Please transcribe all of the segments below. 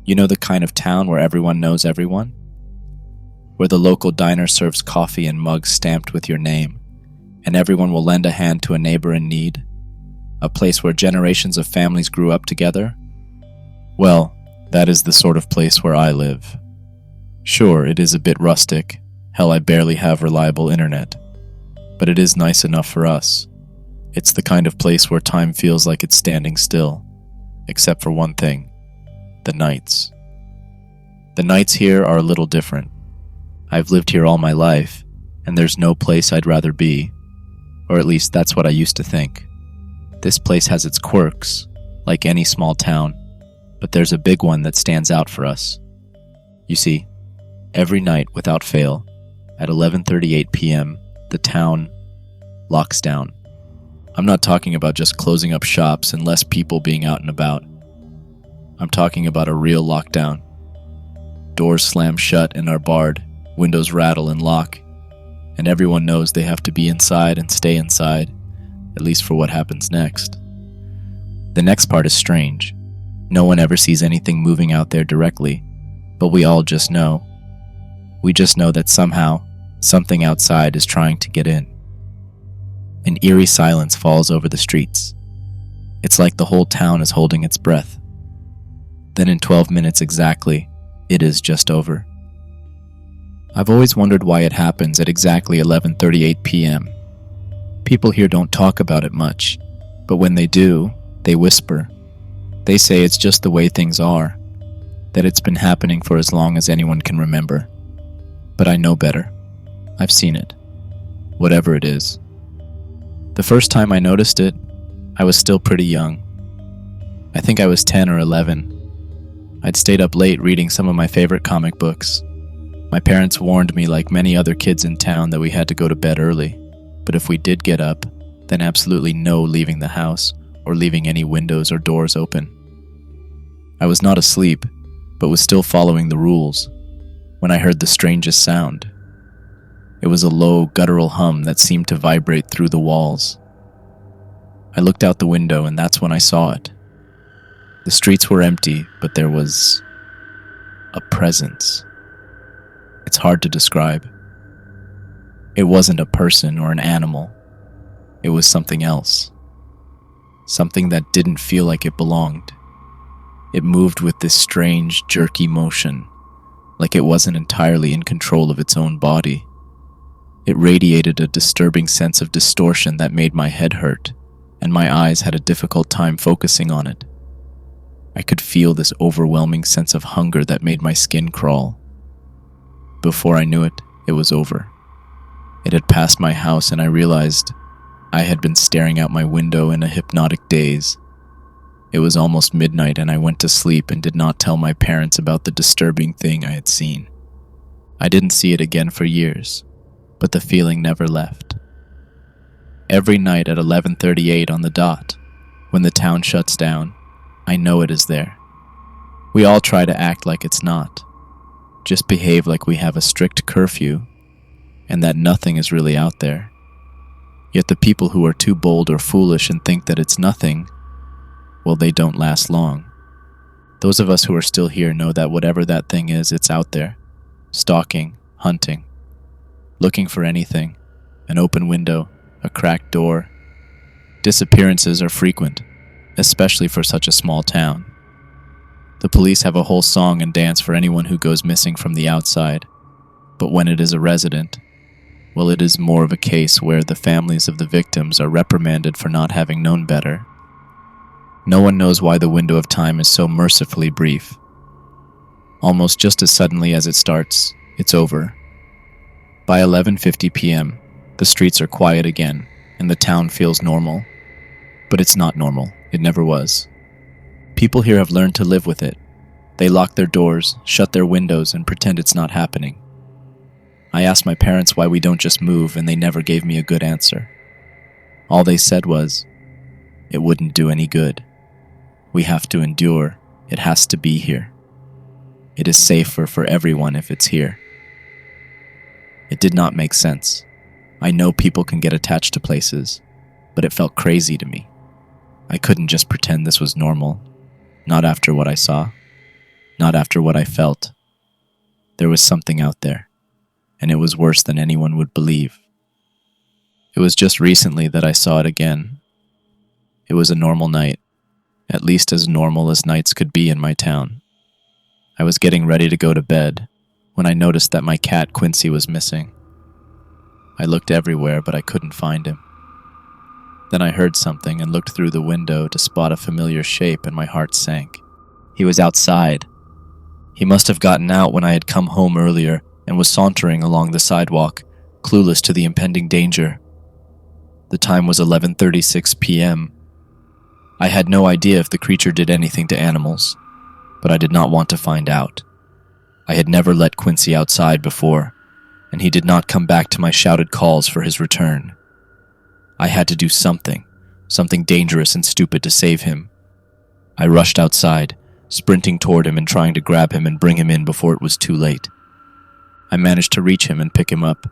You know, the kind of town where everyone knows everyone? Where the local diner serves coffee in mugs stamped with your name, and everyone will lend a hand to a neighbor in need? A place where generations of families grew up together? Well, that is the sort of place where I live. Sure, it is a bit rustic. Hell, I barely have reliable internet. But it is nice enough for us. It's the kind of place where time feels like it's standing still. Except for one thing. The nights. The nights here are a little different. I've lived here all my life, and there's no place I'd rather be. Or at least that's what I used to think. This place has its quirks, like any small town, but there's a big one that stands out for us. You see, every night without fail, at 11:38 p.m., the town locks down. I'm not talking about just closing up shops and less people being out and about. I'm talking about a real lockdown. Doors slam shut and are barred, windows rattle and lock, and everyone knows they have to be inside and stay inside, at least for what happens next. The next part is strange. No one ever sees anything moving out there directly, but we all just know. We just know that somehow, something outside is trying to get in. An eerie silence falls over the streets. It's like the whole town is holding its breath. Then in 12 minutes exactly, it is just over. I've always wondered why it happens at exactly 11:38 p.m. People here don't talk about it much, but when they do, they whisper. They say it's just the way things are, that it's been happening for as long as anyone can remember. But I know better. I've seen it. Whatever it is. The first time I noticed it, I was still pretty young. I think I was 10 or 11. I'd stayed up late reading some of my favorite comic books. My parents warned me, like many other kids in town, that we had to go to bed early. But if we did get up, then absolutely no leaving the house or leaving any windows or doors open. I was not asleep, but was still following the rules, when I heard the strangest sound. It was a low, guttural hum that seemed to vibrate through the walls. I looked out the window, and that's when I saw it. The streets were empty, but there was a presence. It's hard to describe. It wasn't a person or an animal. It was something else. Something that didn't feel like it belonged. It moved with this strange, jerky motion, like it wasn't entirely in control of its own body. It radiated a disturbing sense of distortion that made my head hurt, and my eyes had a difficult time focusing on it. I could feel this overwhelming sense of hunger that made my skin crawl. Before I knew it, it was over. It had passed my house, and I realized I had been staring out my window in a hypnotic daze. It was almost midnight, and I went to sleep and did not tell my parents about the disturbing thing I had seen. I didn't see it again for years, but the feeling never left. Every night at 11:38 on the dot, when the town shuts down, I know it is there. We all try to act like it's not. Just behave like we have a strict curfew, and that nothing is really out there. Yet the people who are too bold or foolish and think that it's nothing, well, they don't last long. Those of us who are still here know that whatever that thing is, it's out there, stalking, hunting, looking for anything, an open window, a cracked door. Disappearances are frequent, especially for such a small town. The police have a whole song and dance for anyone who goes missing from the outside, but when it is a resident, well, it is more of a case where the families of the victims are reprimanded for not having known better. No one knows why the window of time is so mercifully brief. Almost just as suddenly as it starts, it's over. By 11:50 p.m., the streets are quiet again, and the town feels normal. But it's not normal. It never was. People here have learned to live with it. They lock their doors, shut their windows, and pretend it's not happening. I asked my parents why we don't just move, and they never gave me a good answer. All they said was, it wouldn't do any good. We have to endure. It has to be here. It is safer for everyone if it's here. It did not make sense. I know people can get attached to places, but it felt crazy to me. I couldn't just pretend this was normal, not after what I saw. Not after what I felt. There was something out there, and it was worse than anyone would believe. It was just recently that I saw it again. It was a normal night, at least as normal as nights could be in my town. I was getting ready to go to bed when I noticed that my cat Quincy was missing. I looked everywhere, but I couldn't find him. Then I heard something and looked through the window to spot a familiar shape, and my heart sank. He was outside. He must have gotten out when I had come home earlier and was sauntering along the sidewalk, clueless to the impending danger. The time was 11:36 p.m. I had no idea if the creature did anything to animals, but I did not want to find out. I had never let Quincy outside before, and he did not come back to my shouted calls for his return. I had to do something dangerous and stupid to save him. I rushed outside, sprinting toward him and trying to grab him and bring him in before it was too late. I managed to reach him and pick him up,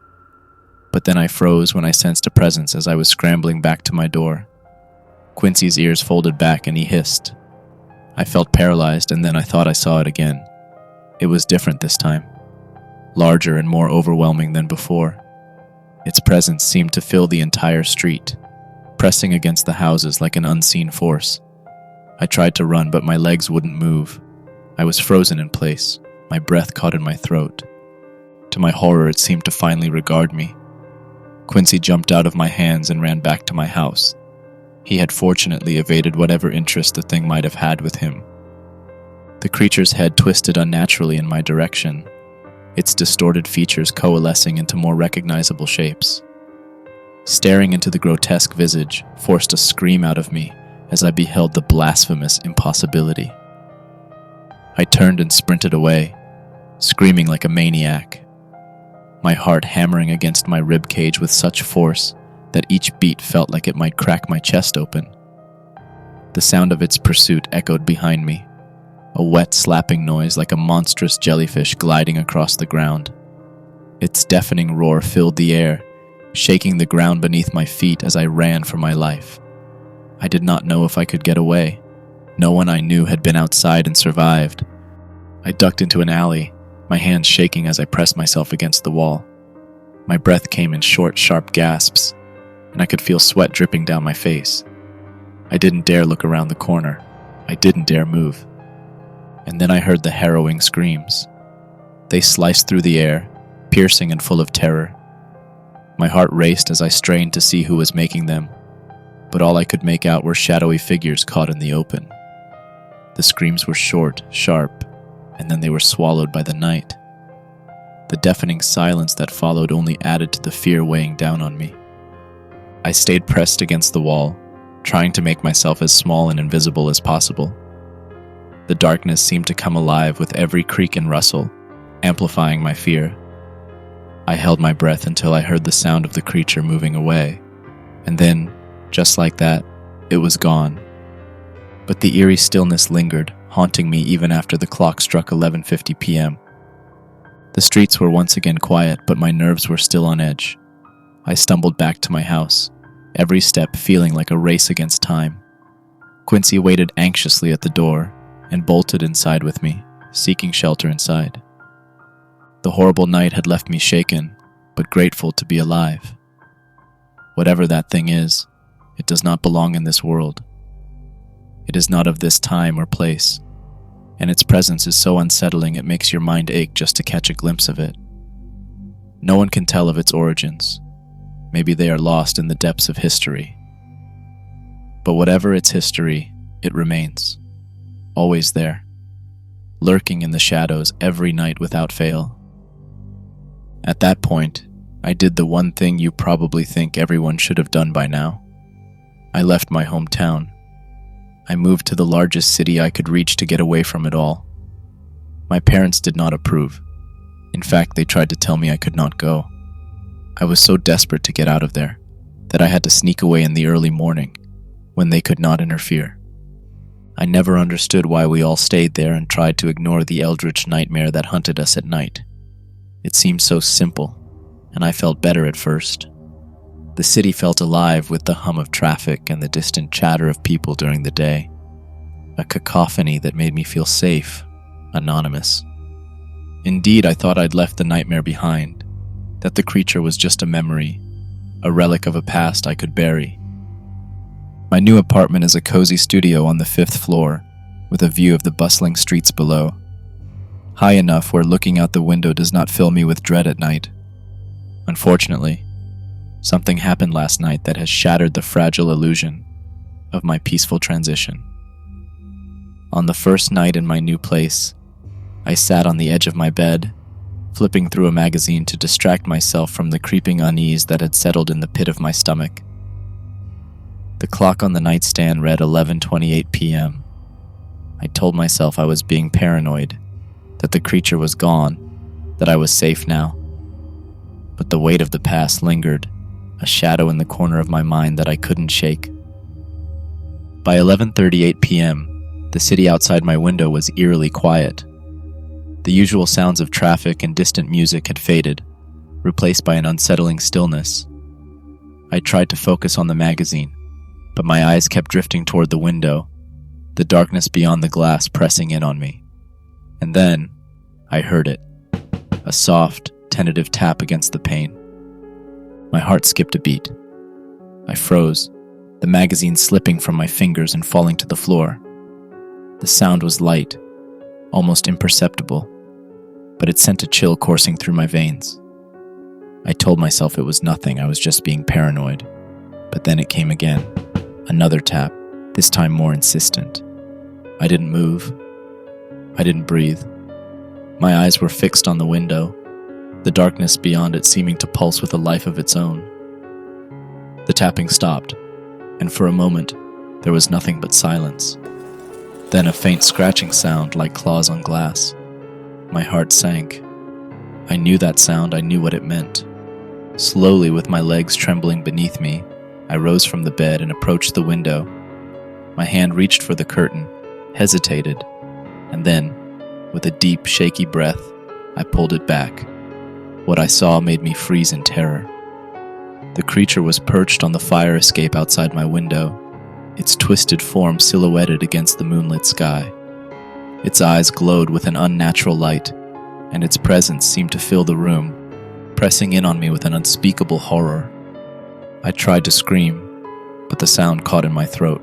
but then I froze when I sensed a presence as I was scrambling back to my door. Quincy's ears folded back and he hissed. I felt paralyzed, and then I thought I saw it again. It was different this time, larger and more overwhelming than before. Its presence seemed to fill the entire street, pressing against the houses like an unseen force. I tried to run, but my legs wouldn't move. I was frozen in place, my breath caught in my throat. To my horror, it seemed to finally regard me. Quincy jumped out of my hands and ran back to my house. He had fortunately evaded whatever interest the thing might have had with him. The creature's head twisted unnaturally in my direction, its distorted features coalescing into more recognizable shapes. Staring into the grotesque visage forced a scream out of me as I beheld the blasphemous impossibility. I turned and sprinted away, screaming like a maniac, my heart hammering against my rib cage with such force that each beat felt like it might crack my chest open. The sound of its pursuit echoed behind me, a wet slapping noise like a monstrous jellyfish gliding across the ground. Its deafening roar filled the air, shaking the ground beneath my feet as I ran for my life. I did not know if I could get away. No one I knew had been outside and survived. I ducked into an alley, my hands shaking as I pressed myself against the wall. My breath came in short, sharp gasps, and I could feel sweat dripping down my face. I didn't dare look around the corner. I didn't dare move. And then I heard the harrowing screams. They sliced through the air, piercing and full of terror. My heart raced as I strained to see who was making them, but all I could make out were shadowy figures caught in the open. The screams were short, sharp, and then they were swallowed by the night. The deafening silence that followed only added to the fear weighing down on me. I stayed pressed against the wall, trying to make myself as small and invisible as possible. The darkness seemed to come alive with every creak and rustle, amplifying my fear. I held my breath until I heard the sound of the creature moving away, and then, just like that, it was gone. But the eerie stillness lingered, haunting me even after the clock struck 11:50 p.m. The streets were once again quiet, but my nerves were still on edge. I stumbled back to my house, every step feeling like a race against time. Quincy waited anxiously at the door and bolted inside with me, seeking shelter inside. The horrible night had left me shaken, but grateful to be alive. Whatever that thing is, it does not belong in this world. It is not of this time or place, and its presence is so unsettling it makes your mind ache just to catch a glimpse of it. No one can tell of its origins. Maybe they are lost in the depths of history. But whatever its history, it remains, always there, lurking in the shadows every night without fail. At that point, I did the one thing you probably think everyone should have done by now. I left my hometown. I moved to the largest city I could reach to get away from it all. My parents did not approve. In fact, they tried to tell me I could not go. I was so desperate to get out of there that I had to sneak away in the early morning when they could not interfere. I never understood why we all stayed there and tried to ignore the eldritch nightmare that hunted us at night. It seemed so simple, and I felt better at first. The city felt alive with the hum of traffic and the distant chatter of people during the day, a cacophony that made me feel safe, Anonymous. Indeed, I thought I'd left the nightmare behind, that the creature was just a memory, a relic of a past I could bury. My new apartment is a cozy studio on the 5th floor, with a view of the bustling streets below. High enough where looking out the window does not fill me with dread at night. Unfortunately, something happened last night that has shattered the fragile illusion of my peaceful transition. On the first night in my new place, I sat on the edge of my bed, flipping through a magazine to distract myself from the creeping unease that had settled in the pit of my stomach. The clock on the nightstand read 11:28 p.m. I told myself I was being paranoid, that the creature was gone, that I was safe now. But the weight of the past lingered, a shadow in the corner of my mind that I couldn't shake. By 11:38 p.m., the city outside my window was eerily quiet. The usual sounds of traffic and distant music had faded, replaced by an unsettling stillness. I tried to focus on the magazine, but my eyes kept drifting toward the window, the darkness beyond the glass pressing in on me. And then, I heard it, a soft, tentative tap against the pane. My heart skipped a beat. I froze, the magazine slipping from my fingers and falling to the floor. The sound was light, almost imperceptible, but it sent a chill coursing through my veins. I told myself it was nothing, I was just being paranoid. But then it came again, another tap, this time more insistent. I didn't move. I didn't breathe. My eyes were fixed on the window, the darkness beyond it seeming to pulse with a life of its own. The tapping stopped, and for a moment, there was nothing but silence. Then a faint scratching sound like claws on glass. My heart sank. I knew that sound, I knew what it meant. Slowly, with my legs trembling beneath me, I rose from the bed and approached the window. My hand reached for the curtain, hesitated, and then, with a deep, shaky breath, I pulled it back. What I saw made me freeze in terror. The creature was perched on the fire escape outside my window, its twisted form silhouetted against the moonlit sky. Its eyes glowed with an unnatural light, and its presence seemed to fill the room, pressing in on me with an unspeakable horror. I tried to scream, but the sound caught in my throat.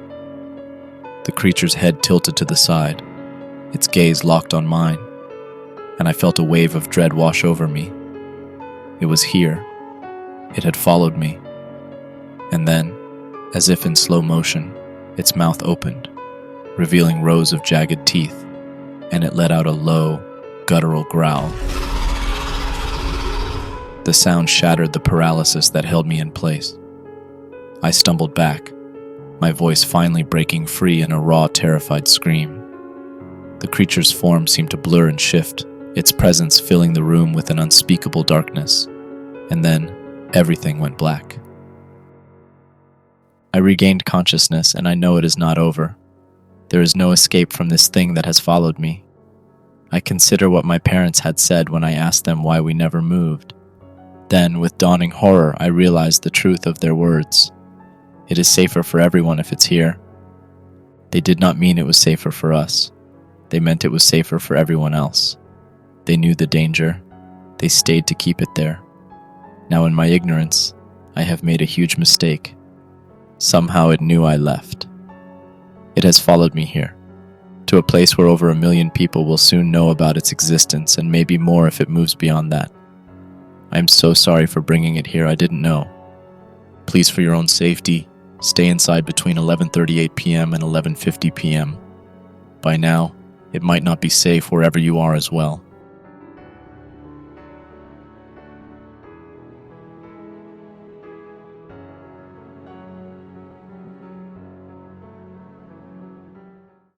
The creature's head tilted to the side, its gaze locked on mine, and I felt a wave of dread wash over me. It was here. It had followed me. And then, as if in slow motion, its mouth opened, revealing rows of jagged teeth, and it let out a low, guttural growl. The sound shattered the paralysis that held me in place. I stumbled back, my voice finally breaking free in a raw, terrified scream. The creature's form seemed to blur and shift, its presence filling the room with an unspeakable darkness. And then, everything went black. I regained consciousness, and I know it is not over. There is no escape from this thing that has followed me. I consider what my parents had said when I asked them why we never moved. Then, with dawning horror, I realized the truth of their words. It is safer for everyone if it's here. They did not mean it was safer for us. They meant it was safer for everyone else. They knew the danger. They stayed to keep it there. Now, in my ignorance, I have made a huge mistake. Somehow it knew I left. It has followed me here, to a place where over 1 million people will soon know about its existence, and maybe more if it moves beyond that. I am so sorry for bringing it here, I didn't know. Please, for your own safety, stay inside between 11:38 p.m. and 11:50 p.m. By now, it might not be safe wherever you are as well.